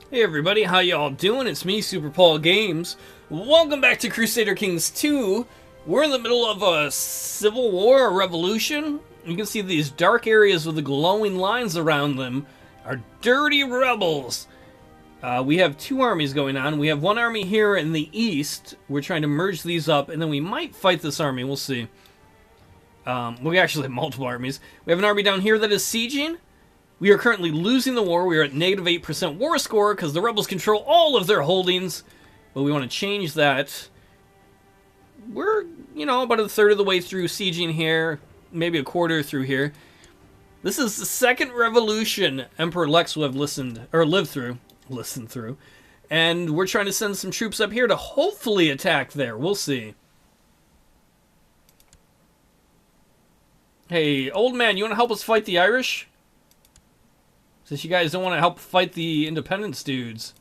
Hey everybody, how y'all doing? It's me, Super Paul Games. Welcome back to Crusader Kings 2. We're in the middle of a civil war, a revolution. You can see these dark areas with the glowing lines around them are dirty rebels. We have two armies going on. We have one army here in the east. We're trying to merge these up, and then we might fight this army. We'll see. We actually have multiple armies. We have an army down here that is sieging. We are currently losing the war. We are at negative 8% war score because the rebels control all of their holdings. But we want to change that. We're, about a third of the way through sieging here. Maybe a quarter through here. This is the second revolution Emperor Lex will have lived through. And we're trying to send some troops up here to hopefully attack there. We'll see. Hey, old man, you want to help us fight the Irish? Since you guys don't want to help fight the independence dudes.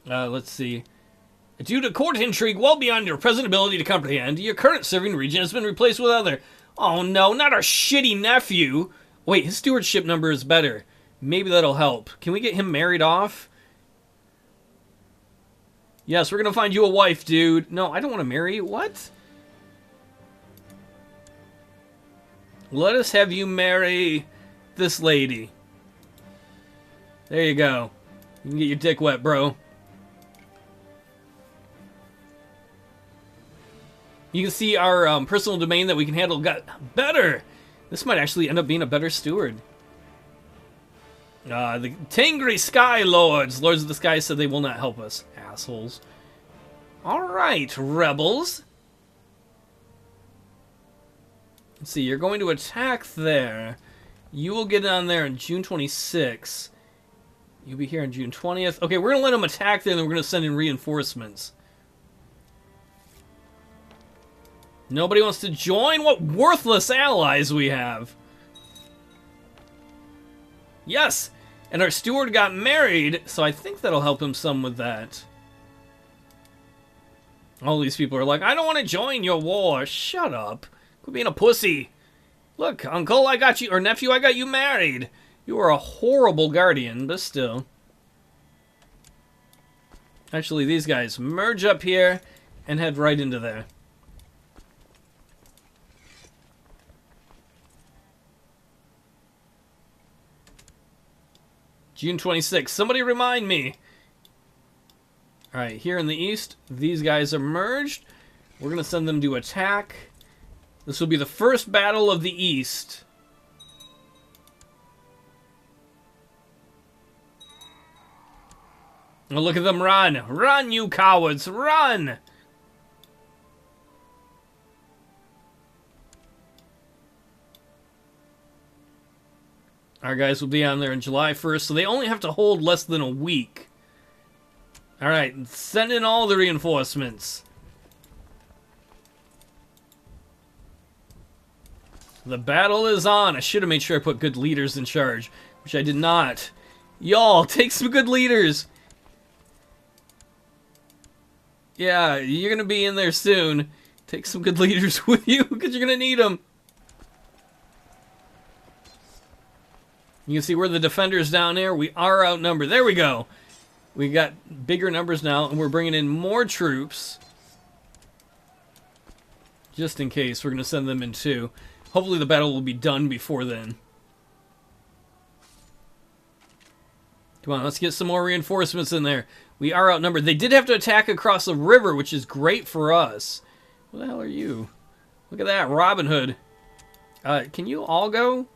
Let's see. Due to court intrigue well beyond your present ability to comprehend, your current serving region has been replaced with other. Oh no, not our shitty nephew! Wait, his stewardship number is better. Maybe that'll help. Can we get him married off? Yes, we're gonna find you a wife, dude. No, I don't want to marry you. What? Let us have you marry this lady. There you go. You can get your dick wet, bro. You can see our personal domain that we can handle got better. This might actually end up being a better steward. The Tangri Sky Lords. Lords of the Sky said they will not help us. Assholes. Alright, rebels. Let's see, you're going to attack there. You will get on there on June 26th. You'll be here on June 20th. Okay, we're going to let them attack there, and then we're going to send in reinforcements. Nobody wants to join? What worthless allies we have. Yes! And our steward got married, so I think that'll help him some with that. All these people are like, I don't want to join your war. Shut up. Quit being a pussy. Look, uncle, I got you, or nephew, I got you married. You are a horrible guardian, but still. Actually, these guys merge up here and head right into there. June 26th. Somebody remind me. Alright, here in the east, these guys are merged. We're going to send them to attack. This will be the first battle of the east. Oh, look at them run. Run, you cowards. Run! Our guys will be on there on July 1st, so they only have to hold less than a week. Alright, send in all the reinforcements. The battle is on. I should have made sure I put good leaders in charge, which I did not. Y'all, take some good leaders. Yeah, you're going to be in there soon. Take some good leaders with you, because you're going to need them. You can see we're the defenders down there. We are outnumbered. There we go. We got bigger numbers now, and we're bringing in more troops. Just in case. We're going to send them in too. Hopefully the battle will be done before then. Come on, let's get some more reinforcements in there. We are outnumbered. They did have to attack across the river, which is great for us. What the hell are you? Look at that, Robin Hood. Can you all go?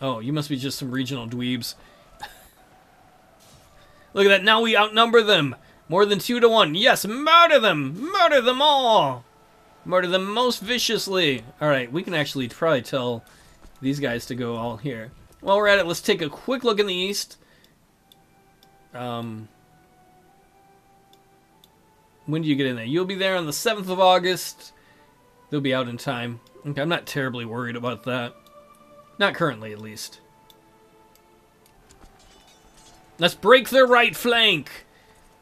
Oh, you must be just some regional dweebs. Look at that, now we outnumber them. More than 2 to 1. Yes, murder them! Murder them all! Murder them most viciously. Alright, we can actually probably tell these guys to go all here. While we're at it, let's take a quick look in the east. When do you get in there? You'll be there on the 7th of August. They'll be out in time. Okay, I'm not terribly worried about that. Not currently, at least. Let's break their right flank.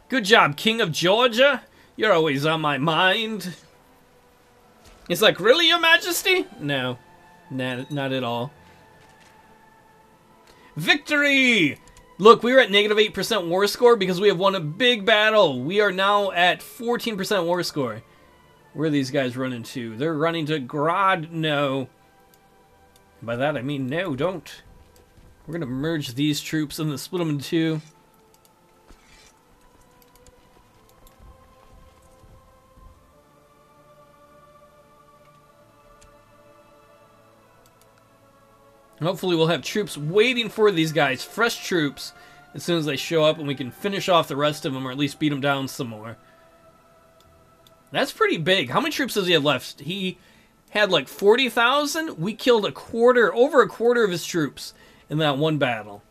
Good job, King of Georgia. You're always on my mind. It's like, really, Your Majesty? No. Nah, not at all. Victory! Look, we were at negative 8% war score because we have won a big battle. We are now at 14% war score. Where are these guys running to? They're running to Grodno. By that I mean, no, don't. We're going to merge these troops and then split them in two. Hopefully we'll have troops waiting for these guys, fresh troops, as soon as they show up, and we can finish off the rest of them, or at least beat them down some more. That's pretty big. How many troops does he have left? He had like 40,000. We killed over a quarter of his troops in that one battle.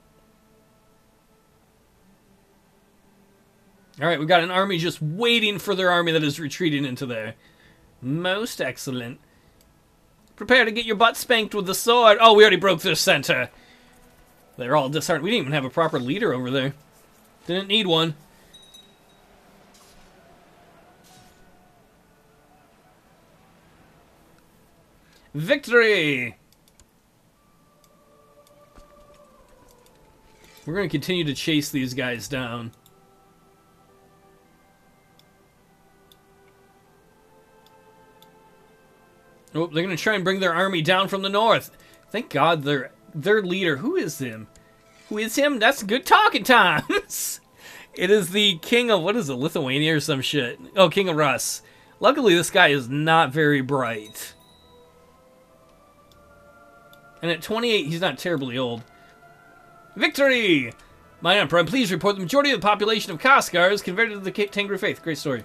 Alright, we've got an army just waiting for their army that is retreating into there. Most excellent. Prepare to get your butt spanked with the sword. Oh, we already broke their center. They're all disheartened. We didn't even have a proper leader over there. Didn't need one. Victory! We're going to continue to chase these guys down. Oh, they're going to try and bring their army down from the north. Thank God their leader, who is him? Who is him? That's good talking times. It is the king of, what is it, Lithuania or some shit? Oh, King of Rus. Luckily, this guy is not very bright. And at 28, he's not terribly old. Victory! My Emperor, I'm pleased to report the majority of the population of Kaskar is converted to the Tengri faith. Great story.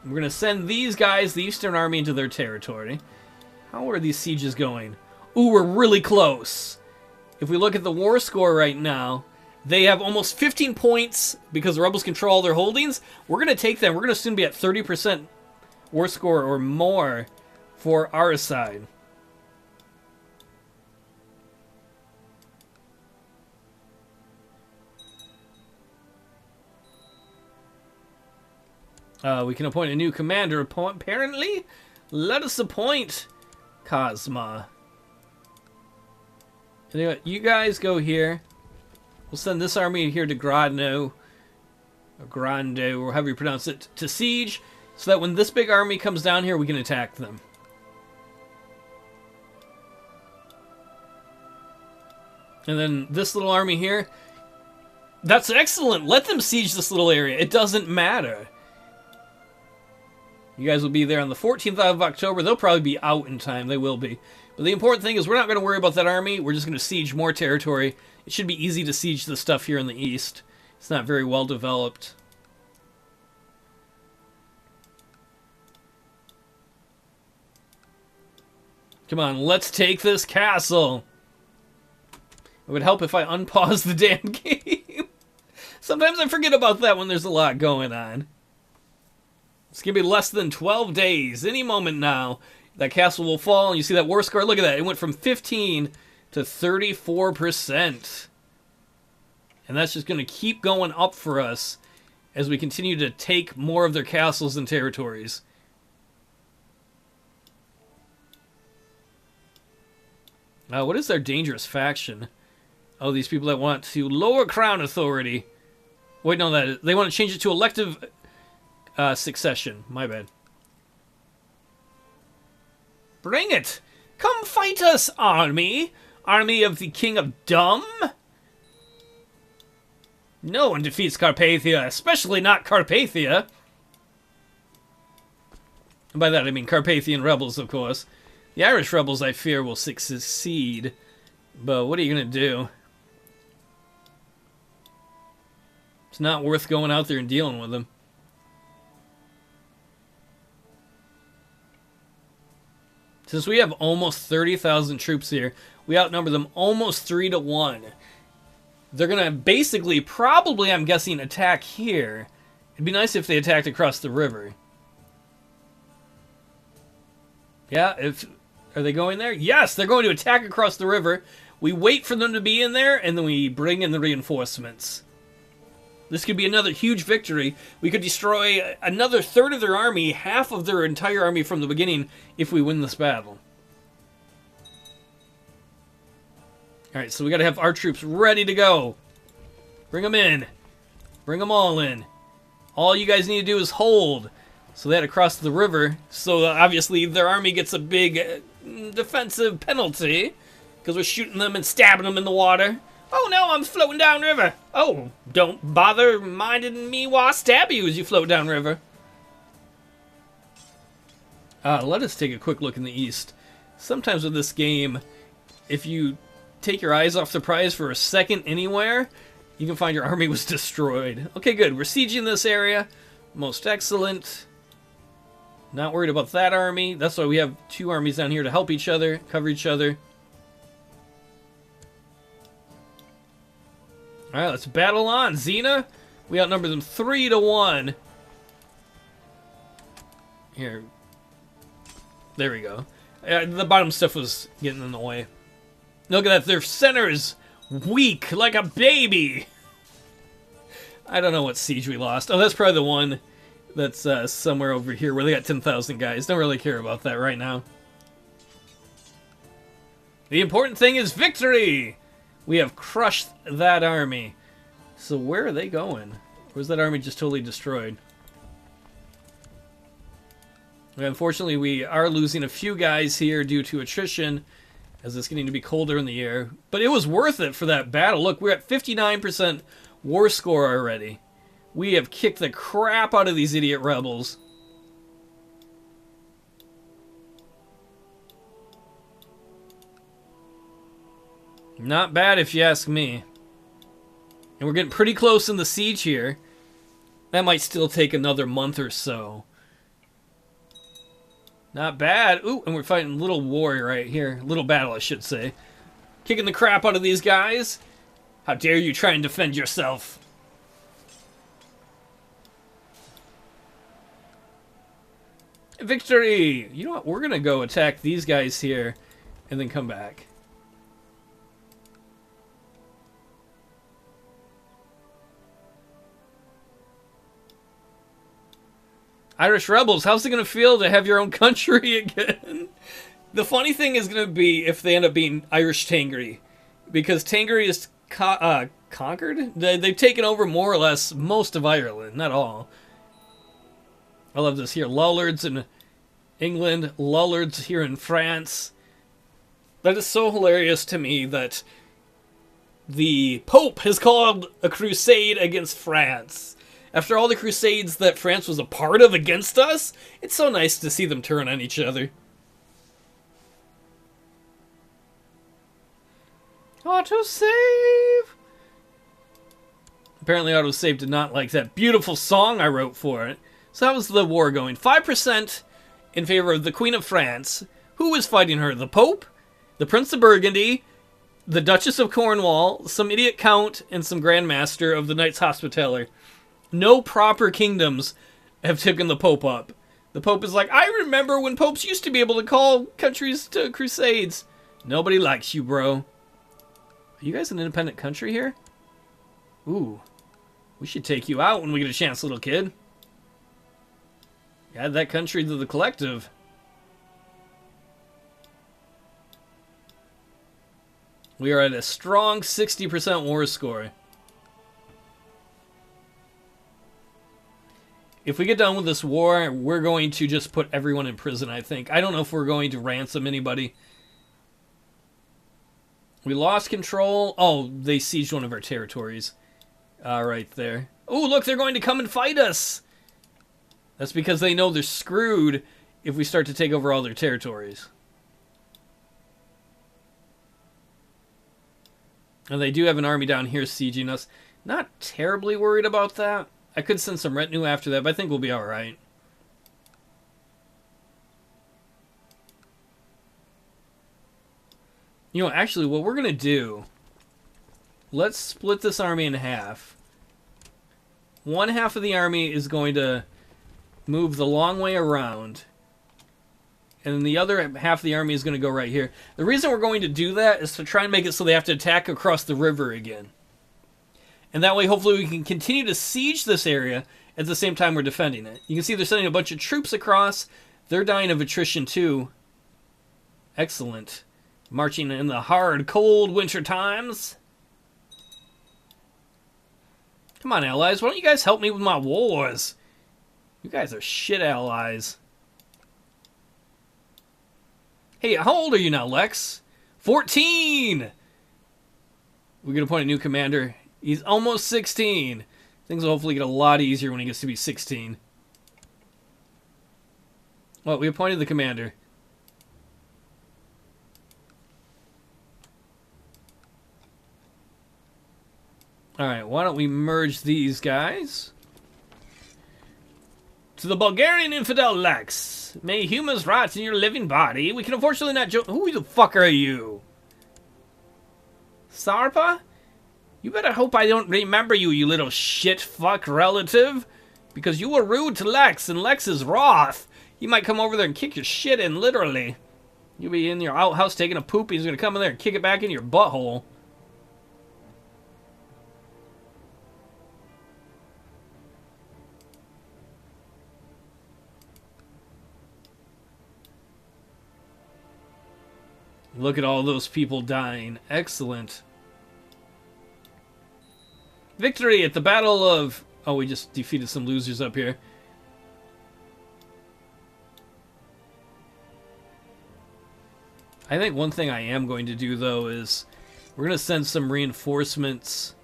We're going to send these guys, the Eastern Army, into their territory. How are these sieges going? Ooh, we're really close. If we look at the war score right now, they have almost 15 points because the rebels control their holdings. We're going to take them. We're going to soon be at 30% war score or more for our side. We can appoint a new commander, apparently. Let us appoint Cosma. Anyway, you guys go here. We'll send this army here to Grodno, or Grande, or however you pronounce it, to siege, so that when this big army comes down here, we can attack them. And then this little army here, that's excellent. Let them siege this little area. It doesn't matter. You guys will be there on the 14th of October. They'll probably be out in time. They will be. But the important thing is we're not going to worry about that army. We're just going to siege more territory. It should be easy to siege the stuff here in the east. It's not very well developed. Come on, let's take this castle. It would help if I unpause the damn game. Sometimes I forget about that when there's a lot going on. It's going to be less than 12 days. Any moment now, that castle will fall. And you see that war score? Look at that. It went from 15 to 34%. And that's just going to keep going up for us as we continue to take more of their castles and territories. What is their dangerous faction? Oh, these people that want to lower crown authority. Wait, no, they want to change it to elective succession. My bad. Bring it! Come fight us, army! Army of the King of Dumb? No one defeats Carpathia, especially not Carpathia. And by that I mean Carpathian rebels, of course. The Irish rebels, I fear, will succeed. But what are you going to do? It's not worth going out there and dealing with them. Since we have almost 30,000 troops here, we outnumber them almost 3-1. They're going to basically, probably, I'm guessing, attack here. It'd be nice if they attacked across the river. Yeah, are they going there? Yes, they're going to attack across the river. We wait for them to be in there, and then we bring in the reinforcements. This could be another huge victory. We could destroy another third of their army, half of their entire army from the beginning, if we win this battle. Alright, so we gotta have our troops ready to go. Bring them in. Bring them all in. All you guys need to do is hold. So they had to cross the river. So obviously their army gets a big defensive penalty. Because we're shooting them and stabbing them in the water. Oh no, I'm floating down river. Oh, don't bother minding me while I stab you as you float down river. Let us take a quick look in the east. Sometimes with this game, if you take your eyes off the prize for a second anywhere, you can find your army was destroyed. Okay, good. We're sieging this area. Most excellent. Not worried about that army. That's why we have two armies down here to help each other, cover each other. Alright, let's battle on. Xena, we outnumber them 3-1. Here. There we go. The bottom stuff was getting in the way. Look at that. Their center is weak, like a baby. I don't know what siege we lost. Oh, that's probably the one that's somewhere over here where they got 10,000 guys. Don't really care about that right now. The important thing is victory! We have crushed that army. So where are they going? Or is that army just totally destroyed? Unfortunately, we are losing a few guys here due to attrition, as it's getting to be colder in the air. But it was worth it for that battle. Look, we're at 59% war score already. We have kicked the crap out of these idiot rebels. Not bad if you ask me. And we're getting pretty close in the siege here. That might still take another month or so. Not bad. Ooh, and we're fighting a little war right here. Little battle, I should say. Kicking the crap out of these guys. How dare you try and defend yourself? Victory! You know what? We're going to go attack these guys here and then come back. Irish rebels, how's it going to feel to have your own country again? The funny thing is going to be if they end up being Irish Tangri. Because Tangri is conquered? They've taken over more or less most of Ireland, not all. I love this here. Lollards in England, Lollards here in France. That is so hilarious to me that the Pope has called a crusade against France. After all the crusades that France was a part of against us, it's so nice to see them turn on each other. Autosave! Apparently autosave did not like that beautiful song I wrote for it. So how was the war going? 5% in favor of the Queen of France. Who was fighting her? The Pope? The Prince of Burgundy? The Duchess of Cornwall? Some idiot count? And some Grand Master of the Knights Hospitaller. No proper kingdoms have taken the Pope up. The Pope is like, I remember when popes used to be able to call countries to crusades. Nobody likes you, bro. Are you guys an independent country here? Ooh. We should take you out when we get a chance, little kid. Add that country to the collective. We are at a strong 60% war score. If we get done with this war, we're going to just put everyone in prison, I think. I don't know if we're going to ransom anybody. We lost control. Oh, they sieged one of our territories. Right there. Oh, look, they're going to come and fight us. That's because they know they're screwed if we start to take over all their territories. And they do have an army down here sieging us. Not terribly worried about that. I could send some retinue after that, but I think we'll be alright. You know, actually, what we're going to do... Let's split this army in half. One half of the army is going to move the long way around. And then the other half of the army is going to go right here. The reason we're going to do that is to try and make it so they have to attack across the river again. And that way, hopefully, we can continue to siege this area at the same time we're defending it. You can see they're sending a bunch of troops across. They're dying of attrition, too. Excellent. Marching in the hard, cold winter times. Come on, allies. Why don't you guys help me with my wars? You guys are shit allies. Hey, how old are you now, Lex? 14! We're going to appoint a new commander. He's almost 16. Things will hopefully get a lot easier when he gets to be 16. Well, we appointed the commander. Alright, why don't we merge these guys? To the Bulgarian infidel Lex, may humans rot in your living body. We can unfortunately not Who the fuck are you? Sarpa? You better hope I don't remember you, you little shit fuck relative. Because you were rude to Lex, and Lex is wroth. He might come over there and kick your shit in, literally. You'll be in your outhouse taking a poop, he's gonna come in there and kick it back in your butthole. Look at all those people dying. Excellent. Victory at the Battle of... Oh, we just defeated some losers up here. I think one thing I am going to do, though, is we're going to send some reinforcements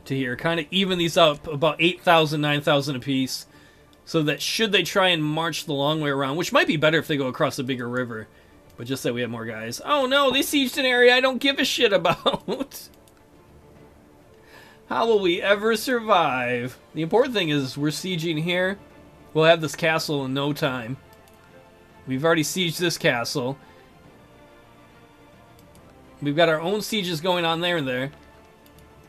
to here. Kind of even these up about 8,000, 9,000 apiece. So that should they try and march the long way around, which might be better if they go across a bigger river. But just that we have more guys. Oh no, they sieged an area I don't give a shit about. How will we ever survive? The important thing is we're sieging here. We'll have this castle in no time. We've already sieged this castle. We've got our own sieges going on there and there.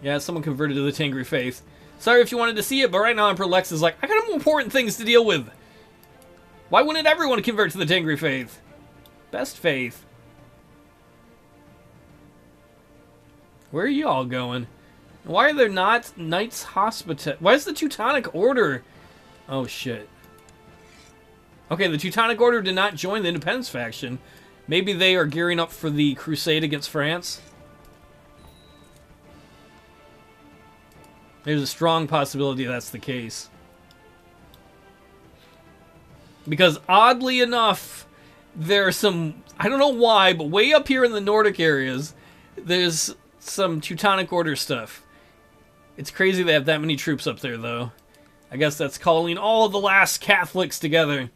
Yeah, someone converted to the Tengri faith. Sorry if you wanted to see it, but right now Emperor Lex is like, I got more important things to deal with. Why wouldn't everyone convert to the Tengri faith? Best faith. Where are you all going? Why are there not Knights Hospita... Why is the Teutonic Order... Oh, shit. Okay, the Teutonic Order did not join the Independence faction. Maybe they are gearing up for the crusade against France. There's a strong possibility that's the case. Because oddly enough, there are some... I don't know why, but way up here in the Nordic areas, there's some Teutonic Order stuff. It's crazy they have that many troops up there, though. I guess that's calling all the last Catholics together.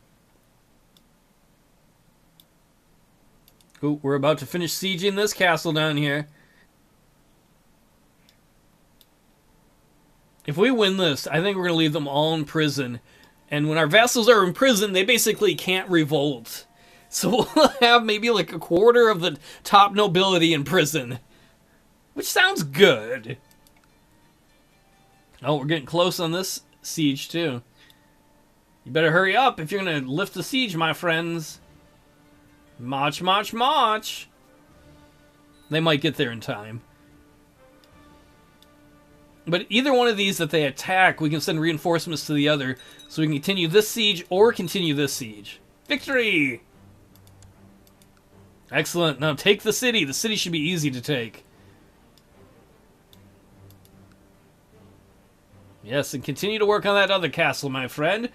Ooh, we're about to finish sieging this castle down here. If we win this, I think we're going to leave them all in prison. And when our vassals are in prison, they basically can't revolt. So we'll have maybe like a quarter of the top nobility in prison. Which sounds good. Oh, we're getting close on this siege, too. You better hurry up if you're going to lift the siege, my friends. March, march, march. They might get there in time. But either one of these that they attack, we can send reinforcements to the other, so we can continue this siege or continue this siege. Victory! Excellent. Now take the city. The city should be easy to take. Yes, and continue to work on that other castle, my friend.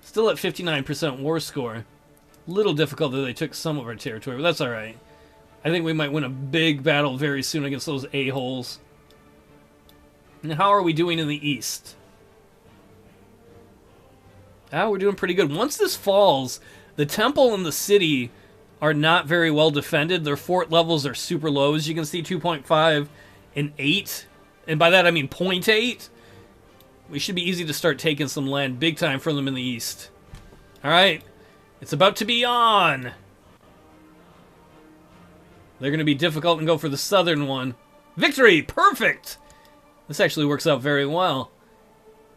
Still at 59% war score. Little difficult that they took some of our territory, but that's alright. I think we might win a big battle very soon against those a-holes. And how are we doing in the east? We're doing pretty good. Once this falls, the temple and the city are not very well defended. Their fort levels are super low. As you can see, 2.5 and 8. And by that I mean 0.8. We should be easy to start taking some land big time from them in the east. Alright. It's about to be on. They're going to be difficult and go for the southern one. Victory! Perfect! This actually works out very well.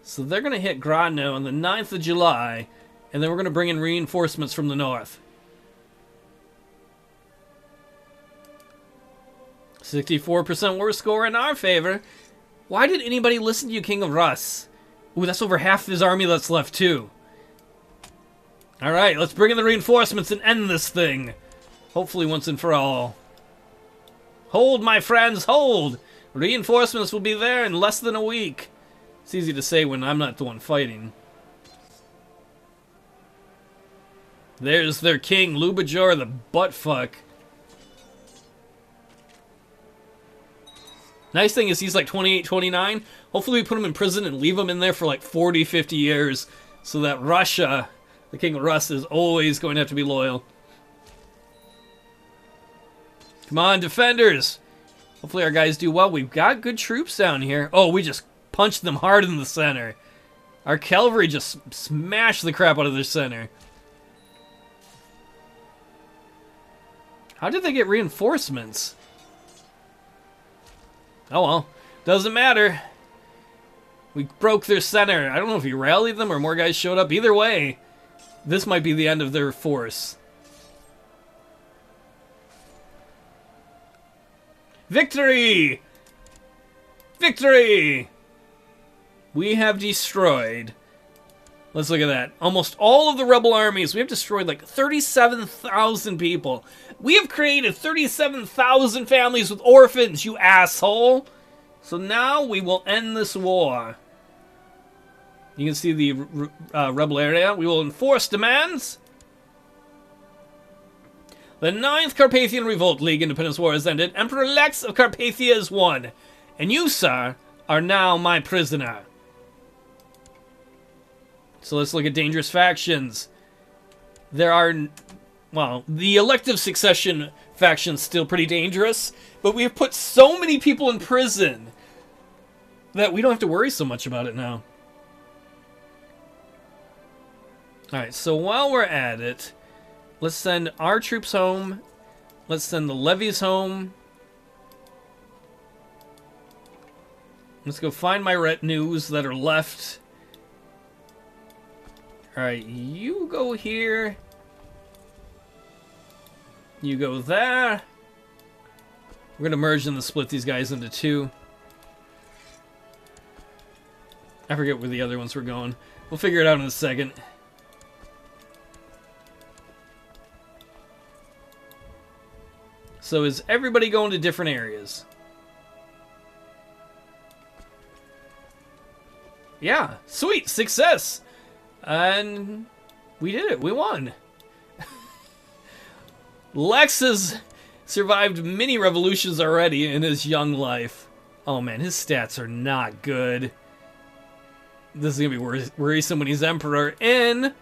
So they're going to hit Grodno on the 9th of July, and then we're going to bring in reinforcements from the north. 64% war score in our favor. Why did anybody listen to you, King of Rus? Ooh, that's over half his army that's left, too. Alright, let's bring in the reinforcements and end this thing. Hopefully once and for all. Hold, my friends, hold! Reinforcements will be there in less than a week. It's easy to say when I'm not the one fighting. There's their king, Lubajor the buttfuck. Nice thing is he's like 28, 29. Hopefully we put him in prison and leave him in there for like 40, 50 years. So that Russia, the King of Rus, is always going to have to be loyal. Come on, defenders! Hopefully our guys do well. We've got good troops down here. Oh, we just punched them hard in the center. Our cavalry just smashed the crap out of their center. How did they get reinforcements? Oh well, doesn't matter. We broke their center. I don't know if he rallied them or more guys showed up. Either way, this might be the end of their force. Victory! Victory! We have destroyed. Let's look at that. Almost all of the rebel armies. We have destroyed like 37,000 people. We have created 37,000 families with orphans, you asshole. So now we will end this war. You can see the rebel area. We will enforce demands. The 9th Carpathian Revolt League Independence War has ended. Emperor Lex of Carpathia is won. And you, sir, are now my prisoner. So let's look at dangerous factions. There are, well, the elective succession faction's still pretty dangerous, but we have put so many people in prison that we don't have to worry so much about it now. Alright, so while we're at it, let's send our troops home. Let's send the levies home. Let's go find my retinues that are left. Alright, you go here. You go there. We're going to merge and split these guys into two. I forget where the other ones were going. We'll figure it out in a second. So is everybody going to different areas? Yeah, sweet, success! And we did it, we won. Lex has survived many revolutions already in his young life. Oh man, his stats are not good. This is going to be worrisome when he's emperor in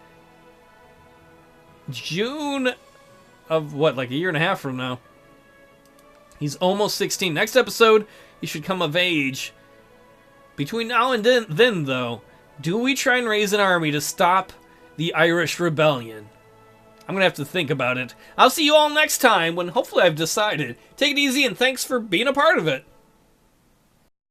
June of, what, like a year and a half from now. He's almost 16. Next episode, he should come of age. Between now and then, though, do we try and raise an army to stop the Irish Rebellion? I'm going to have to think about it. I'll see you all next time when hopefully I've decided. Take it easy and thanks for being a part of it.